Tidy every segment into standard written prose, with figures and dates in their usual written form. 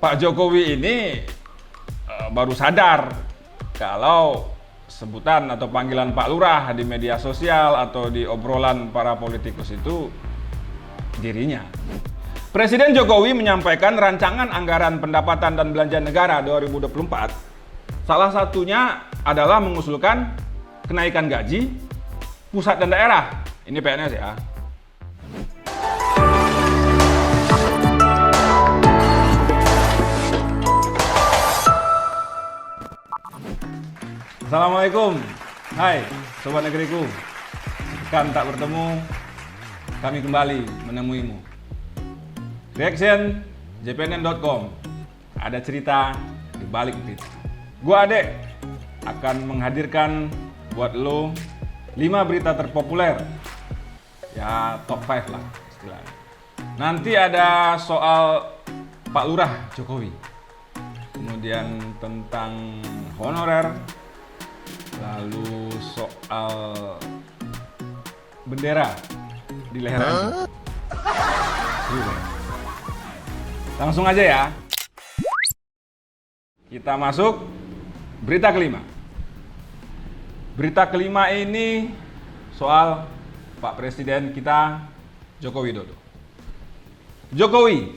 Pak Jokowi ini baru sadar kalau sebutan atau panggilan Pak Lurah di media sosial atau di obrolan para politikus itu dirinya. Presiden Jokowi menyampaikan rancangan anggaran pendapatan dan belanja negara 2024. Salah satunya adalah mengusulkan kenaikan gaji pusat dan daerah. Ini PNS ya. Assalamualaikum. Hai, sobat negeriku. Kan tak bertemu, kami kembali menemuimu. Reaction jpnn.com. Ada cerita di balik berita. Gua Adek akan menghadirkan buat lo 5 berita terpopuler. Ya, top 5 lah istilahnya. Nanti ada soal Pak Lurah Jokowi. Kemudian tentang honorer. Lalu soal bendera di leher anjing. Langsung aja ya. Kita masuk berita kelima. Berita kelima ini soal Pak Presiden kita Joko Widodo. Jokowi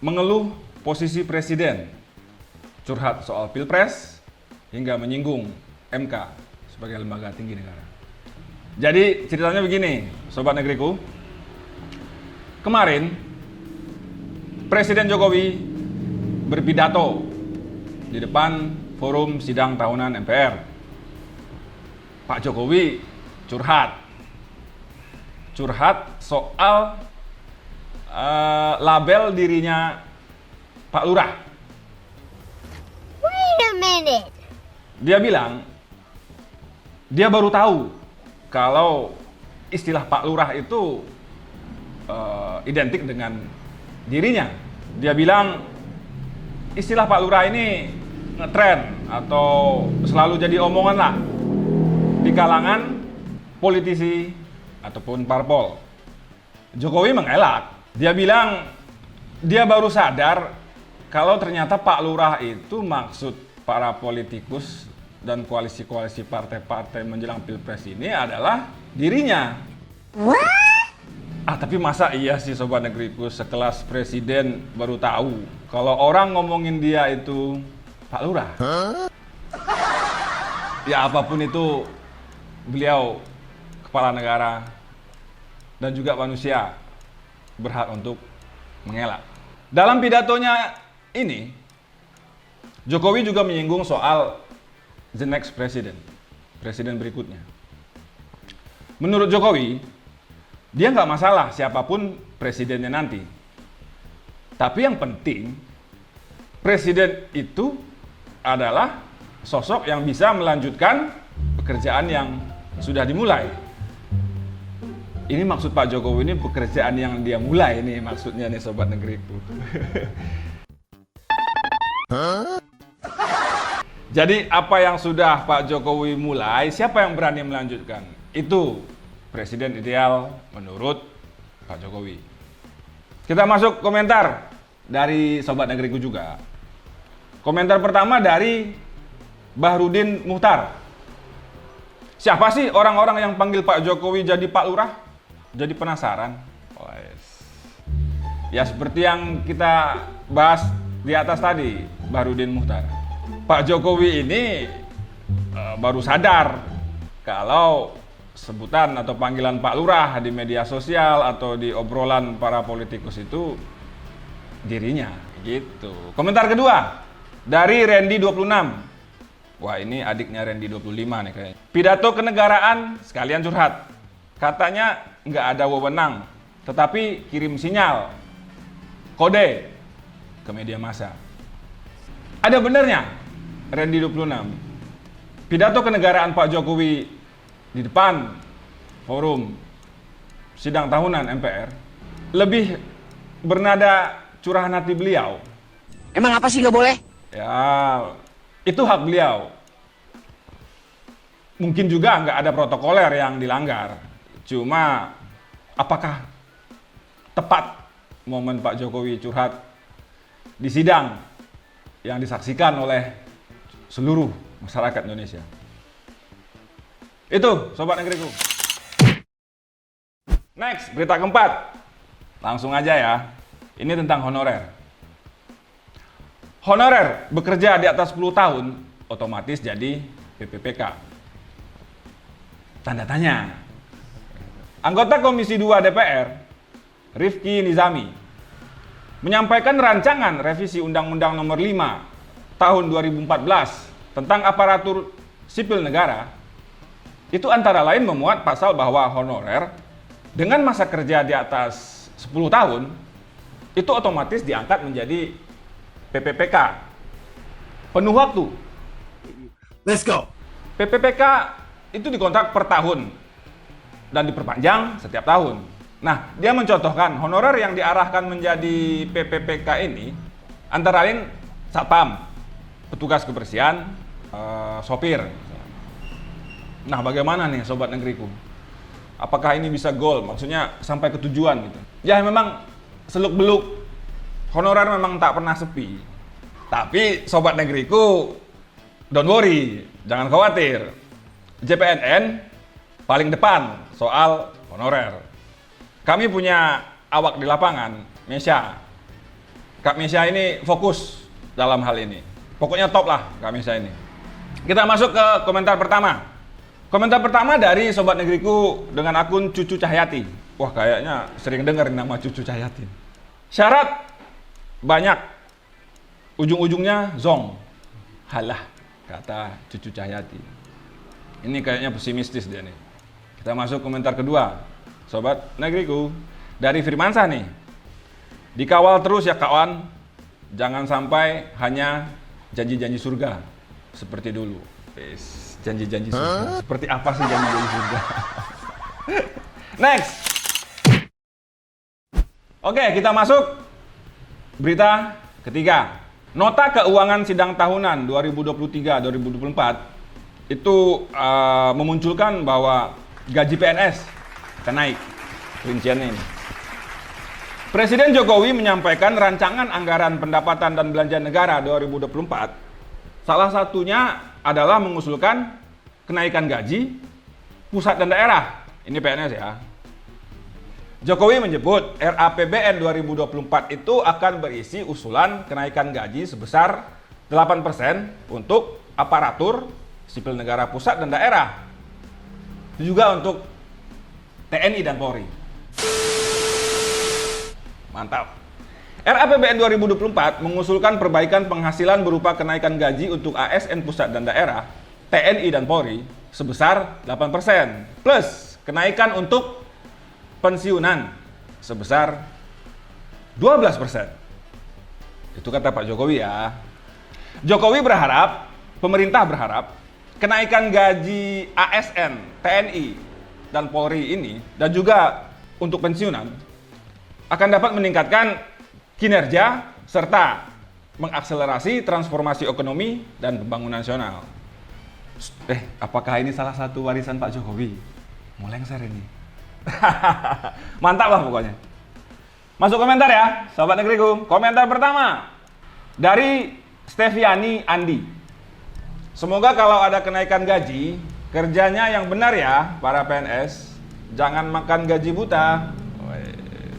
mengeluh posisi presiden, curhat soal Pilpres hingga menyinggung MK sebagai lembaga tinggi negara. Jadi ceritanya begini, sobat negeriku. Kemarin Presiden Jokowi berpidato di depan forum sidang tahunan MPR. Pak Jokowi curhat soal label dirinya Pak Lurah. Wait a minute. Dia bilang dia baru tahu kalau istilah Pak Lurah itu identik dengan dirinya. Dia bilang istilah Pak Lurah ini ngetren atau selalu jadi omongan lah di kalangan politisi ataupun parpol. Jokowi mengelak. Dia bilang dia baru sadar kalau ternyata Pak Lurah itu maksud para politikus dan koalisi-koalisi partai-partai menjelang Pilpres ini adalah dirinya. Tapi masa iya sih sobat negeriku, sekelas presiden baru tahu kalau orang ngomongin dia itu Pak Lurah? Ya apapun itu, beliau kepala negara dan juga manusia berhak untuk mengelak. Dalam pidatonya ini, Jokowi juga menyinggung soal the next president, presiden berikutnya. Menurut Jokowi, dia nggak masalah siapapun presidennya nanti. Tapi yang penting, presiden itu adalah sosok yang bisa melanjutkan pekerjaan yang sudah dimulai. Ini maksud Pak Jokowi ini pekerjaan yang dia mulai nih maksudnya nih sobat negeriku. Jadi apa yang sudah Pak Jokowi mulai, siapa yang berani melanjutkan? Itu presiden ideal menurut Pak Jokowi. Kita masuk komentar dari sobat negeriku juga. Komentar pertama dari Bahrudin Muhtar. Siapa sih orang-orang yang panggil Pak Jokowi jadi Pak Lurah? Jadi penasaran. Ya seperti yang kita bahas di atas tadi, Bahrudin Muhtar. Pak Jokowi ini baru sadar kalau sebutan atau panggilan Pak Lurah di media sosial atau di obrolan para politikus itu dirinya gitu. Komentar kedua dari Randy 26. Wah, ini adiknya Randy 25 nih kayaknya. Pidato kenegaraan sekalian curhat. Katanya nggak ada wewenang, tetapi kirim sinyal kode ke media massa. Ada benernya Randy 26. Pidato kenegaraan Pak Jokowi di depan forum sidang tahunan MPR lebih bernada curahan hati beliau. Emang apa sih nggak boleh? Ya, itu hak beliau. Mungkin juga nggak ada protokoler yang dilanggar. Cuma apakah tepat momen Pak Jokowi curhat di sidang yang disaksikan oleh seluruh masyarakat Indonesia. Itu Sobat Negeriku. Next, berita keempat. Langsung aja ya. Ini tentang honorer. Honorer bekerja di atas 10 tahun otomatis jadi PPPK. Tanda tanya. Anggota Komisi 2 DPR, Rifki Nizami, menyampaikan rancangan revisi Undang-Undang Nomor 5 Tahun 2014 tentang aparatur sipil negara. Itu antara lain memuat pasal bahwa honorer dengan masa kerja di atas 10 tahun itu otomatis diangkat menjadi PPPK. Penuh waktu. Let's go. PPPK itu dikontrak per tahun dan diperpanjang setiap tahun. Nah, dia mencontohkan honorer yang diarahkan menjadi PPPK ini antara lain satpam, petugas kebersihan, sopir. Nah, bagaimana nih Sobat Negeriku? Apakah ini bisa goal? Maksudnya sampai ke tujuan gitu. Ya memang seluk-beluk honorer memang tak pernah sepi. Tapi Sobat Negeriku, don't worry, jangan khawatir. JPNN paling depan soal honorer. Kami punya awak di lapangan, Mesya. Kak Mesya ini fokus dalam hal ini. Pokoknya top lah Kak Mesya ini. Kita masuk ke komentar pertama. Komentar pertama dari Sobat Negeriku dengan akun Cucu Cahyati. Wah, kayaknya sering dengar nama Cucu Cahyati. Syarat banyak, ujung-ujungnya zong. Halah, kata Cucu Cahyati. Ini kayaknya pesimistis dia nih. Kita masuk komentar kedua. Sobat Negeriku, dari Firmansyah nih. Dikawal terus ya kawan. Jangan sampai hanya janji-janji surga seperti dulu. Janji-janji surga. Seperti apa sih janji-janji surga? Next. Oke, kita masuk berita ketiga. Nota keuangan sidang tahunan 2023-2024 itu memunculkan bahwa gaji PNS akan naik. Rinciannya ini. Presiden Jokowi menyampaikan rancangan anggaran pendapatan dan belanja negara 2024. Salah satunya adalah mengusulkan kenaikan gaji pusat dan daerah. Ini PNS ya. Jokowi menyebut RAPBN 2024 itu akan berisi usulan kenaikan gaji sebesar 8% untuk aparatur sipil negara pusat dan daerah. Juga untuk TNI dan Polri. Mantap. RAPBN 2024 mengusulkan perbaikan penghasilan berupa kenaikan gaji untuk ASN pusat dan daerah, TNI dan Polri sebesar 8%, plus kenaikan untuk pensiunan sebesar 12%. Itu kata Pak Jokowi ya. Jokowi berharap, pemerintah berharap kenaikan gaji ASN, TNI dan Polri ini dan juga untuk pensiunan akan dapat meningkatkan kinerja serta mengakselerasi transformasi ekonomi dan pembangunan nasional. Apakah ini salah satu warisan Pak Jokowi? Mau lengser ini. Mantap lah pokoknya. Masuk komentar ya, Sobat Negeriku. Komentar pertama dari Steviani Andi. Semoga kalau ada kenaikan gaji, kerjanya yang benar ya para PNS. Jangan makan gaji buta.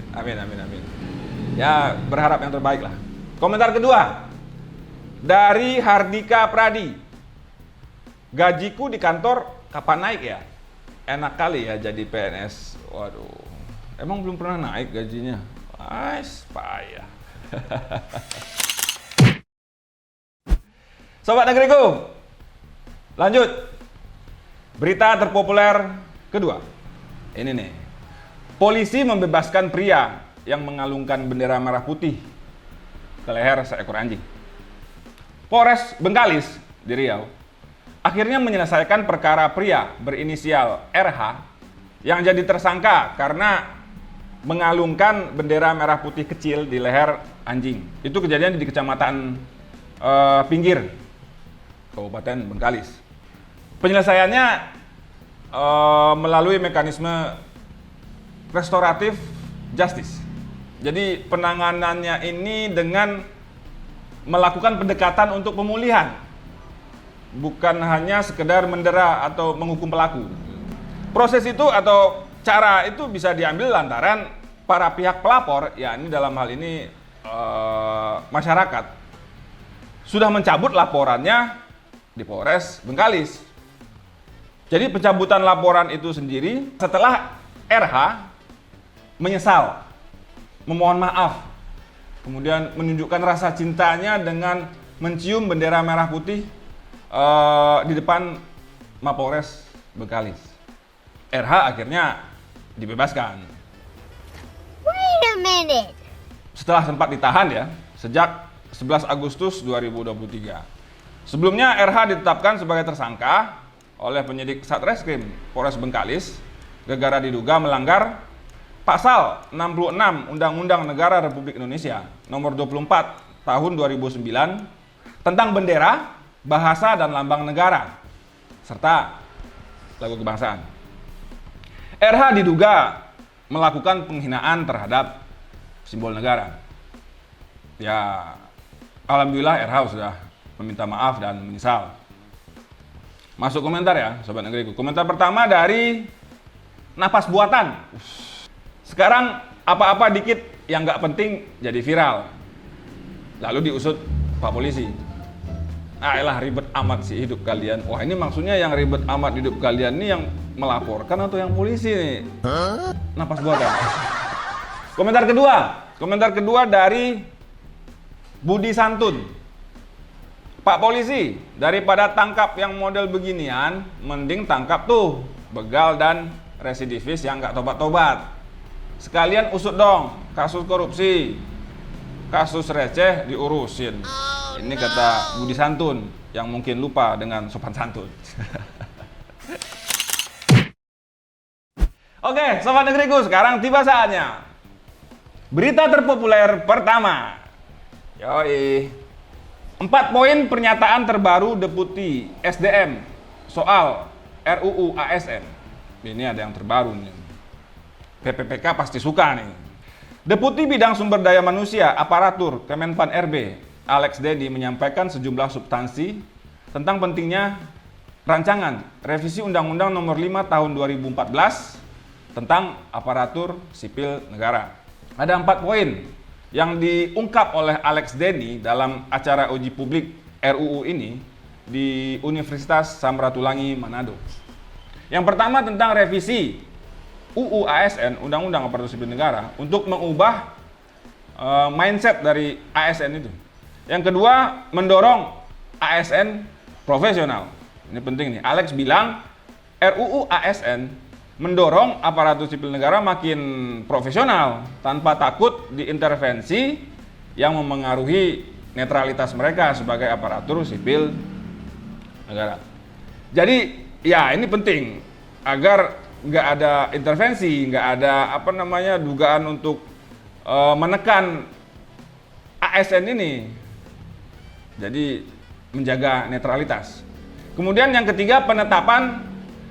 Amin, amin, amin. Ya, berharap yang terbaik lah. Komentar kedua dari Hardika Pradi. Gajiku di kantor kapan naik ya? Enak kali ya jadi PNS. Waduh, emang belum pernah naik gajinya. Payah. Sobat Negeriku, lanjut. Berita terpopuler kedua. Ini nih. Polisi membebaskan pria yang mengalungkan bendera merah putih ke leher seekor anjing. Polres Bengkalis di Riau akhirnya menyelesaikan perkara pria berinisial RH yang jadi tersangka karena mengalungkan bendera merah putih kecil di leher anjing. Itu kejadian di Kecamatan Pinggir, Kabupaten Bengkalis. Penyelesaiannya melalui mekanisme restoratif justice. Jadi penanganannya ini dengan melakukan pendekatan untuk pemulihan, bukan hanya sekedar mendera atau menghukum pelaku. Proses itu atau cara itu bisa diambil lantaran para pihak pelapor, yakni dalam hal ini masyarakat, sudah mencabut laporannya di Polres Bengkalis. Jadi pencabutan laporan itu sendiri setelah RH menyesal, memohon maaf, kemudian menunjukkan rasa cintanya dengan mencium bendera merah putih di depan Mapolres Bengkalis. RH akhirnya dibebaskan. Wait a minute. Setelah sempat ditahan ya, sejak 11 Agustus 2023. Sebelumnya RH ditetapkan sebagai tersangka oleh penyidik Satreskrim Polres Bengkalis gara-gara diduga melanggar Pasal 66 Undang-Undang Negara Republik Indonesia Nomor 24 Tahun 2009 tentang bendera, bahasa dan lambang negara serta lagu kebangsaan. RH diduga melakukan penghinaan terhadap simbol negara. Ya, alhamdulillah RH sudah meminta maaf dan menyesal. Masuk komentar ya, sobat negeriku. Komentar pertama dari Napas Buatan. Sekarang apa-apa dikit yang nggak penting jadi viral. Lalu diusut Pak Polisi. Elah ribet amat sih hidup kalian. Wah, ini maksudnya yang ribet amat hidup kalian ini yang melaporkan atau yang polisi nih? Napas Buatan. Komentar kedua dari Budi Santun. Pak Polisi, daripada tangkap yang model beginian, mending tangkap tuh begal dan residivis yang nggak tobat-tobat. Sekalian usut dong kasus korupsi, kasus receh diurusin. Ini kata Budi Santun yang mungkin lupa dengan sopan santun. Oke, sobat negeriku, sekarang tiba saatnya berita terpopuler pertama. Yoi. 4 poin pernyataan terbaru Deputi SDM soal RUU ASN. Ini ada yang terbaru nih. PPPK pasti suka nih. Deputi Bidang Sumber Daya Manusia Aparatur Kemenpan RB, Alex Dedi, menyampaikan sejumlah substansi tentang pentingnya rancangan revisi Undang-Undang Nomor 5 Tahun 2014 tentang aparatur sipil negara. Ada 4 poin yang diungkap oleh Alex Dedi dalam acara uji publik RUU ini di Universitas Samratulangi Manado. Yang pertama tentang revisi UU ASN, Undang-Undang Aparatur Sipil Negara, untuk mengubah mindset dari ASN itu. Yang kedua, mendorong ASN profesional. Ini penting nih. Alex bilang RUU ASN mendorong aparatur sipil negara makin profesional tanpa takut diintervensi yang memengaruhi netralitas mereka sebagai aparatur sipil negara. Jadi ya ini penting agar nggak ada intervensi, nggak ada dugaan untuk menekan ASN ini. Jadi menjaga netralitas. Kemudian yang ketiga, penetapan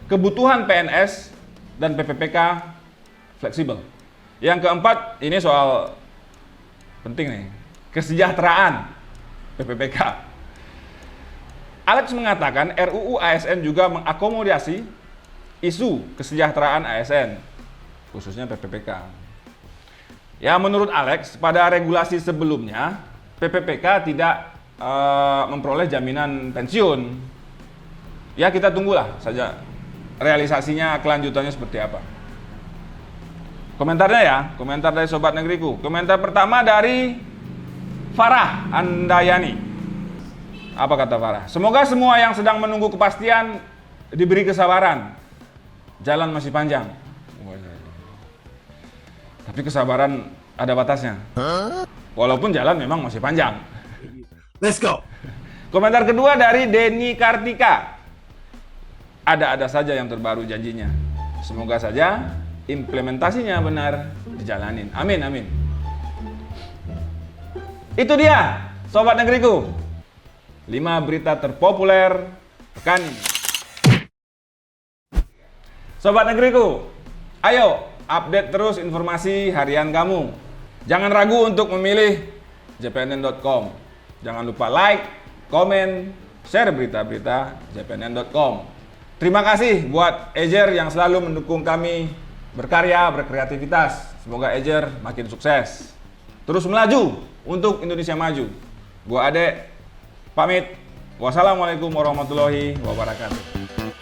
kebutuhan PNS dan PPPK fleksibel. Yang keempat, ini soal penting nih, kesejahteraan PPPK. Alex mengatakan RUU ASN juga mengakomodasi isu kesejahteraan ASN, khususnya PPPK. Ya, menurut Alex, pada regulasi sebelumnya PPPK tidak memperoleh jaminan pensiun. Ya, kita tunggulah saja realisasinya, kelanjutannya seperti apa. Komentarnya ya, komentar dari sobat negeriku. Komentar pertama dari Farah Andayani. Apa kata Farah? Semoga semua yang sedang menunggu kepastian diberi kesabaran. Jalan masih panjang. Tapi kesabaran ada batasnya. Walaupun jalan memang masih panjang. Let's go. Komentar kedua dari Denny Kartika. Ada-ada saja yang terbaru janjinya. Semoga saja implementasinya benar dijalanin. Amin, amin. Itu dia, sobat negeriku. 5 berita terpopuler pekan ini. Sobat negeriku, ayo update terus informasi harian kamu. Jangan ragu untuk memilih jpnn.com. Jangan lupa like, komen, share berita-berita jpnn.com. Terima kasih buat Ejer yang selalu mendukung kami berkarya, berkreativitas. Semoga Ejer makin sukses. Terus melaju untuk Indonesia maju. Gua Ade, pamit. Wassalamualaikum warahmatullahi wabarakatuh.